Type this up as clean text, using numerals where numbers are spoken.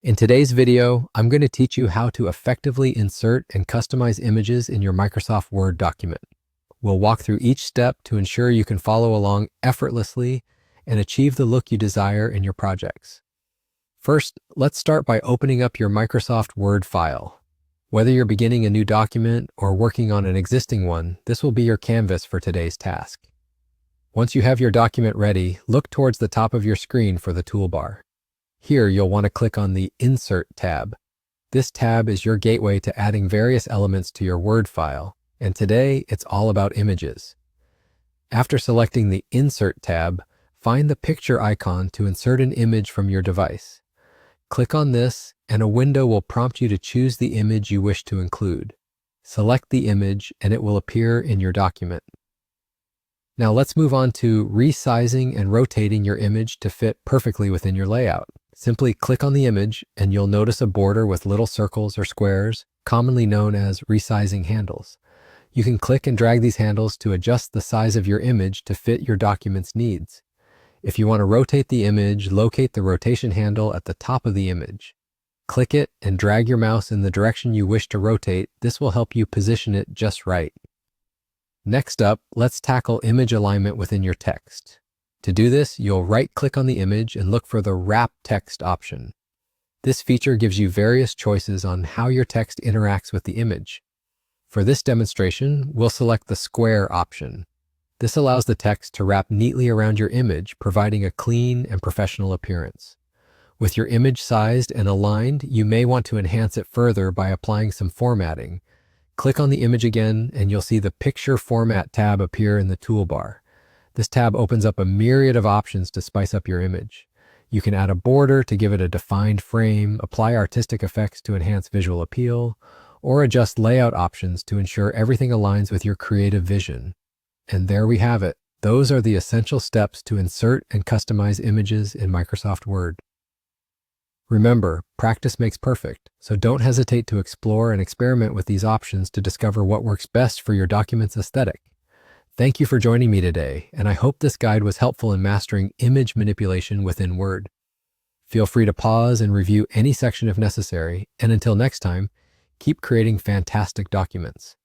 In today's video, I'm going to teach you how to effectively insert and customize images in your Microsoft Word document. We'll walk through each step to ensure you can follow along effortlessly and achieve the look you desire in your projects. First, let's start by opening up your Microsoft Word file. Whether you're beginning a new document or working on an existing one, this will be your canvas for today's task. Once you have your document ready, look towards the top of your screen for the toolbar. Here, you'll want to click on the Insert tab. This tab is your gateway to adding various elements to your Word file, and today it's all about images. After selecting the Insert tab, find the picture icon to insert an image from your device. Click on this, and a window will prompt you to choose the image you wish to include. Select the image, and it will appear in your document. Now let's move on to resizing and rotating your image to fit perfectly within your layout. Simply click on the image and you'll notice a border with little circles or squares, commonly known as resizing handles. You can click and drag these handles to adjust the size of your image to fit your document's needs. If you want to rotate the image, locate the rotation handle at the top of the image. Click it and drag your mouse in the direction you wish to rotate. This will help you position it just right. Next up, let's tackle image alignment within your text. To do this, you'll right-click on the image and look for the Wrap Text option. This feature gives you various choices on how your text interacts with the image. For this demonstration, we'll select the Square option. This allows the text to wrap neatly around your image, providing a clean and professional appearance. With your image sized and aligned, you may want to enhance it further by applying some formatting. Click on the image again, and you'll see the Picture Format tab appear in the toolbar. This tab opens up a myriad of options to spice up your image. You can add a border to give it a defined frame, apply artistic effects to enhance visual appeal, or adjust layout options to ensure everything aligns with your creative vision. And there we have it. Those are the essential steps to insert and customize images in Microsoft Word. Remember, practice makes perfect, so don't hesitate to explore and experiment with these options to discover what works best for your document's aesthetic. Thank you for joining me today, and I hope this guide was helpful in mastering image manipulation within Word. Feel free to pause and review any section if necessary, and until next time, keep creating fantastic documents.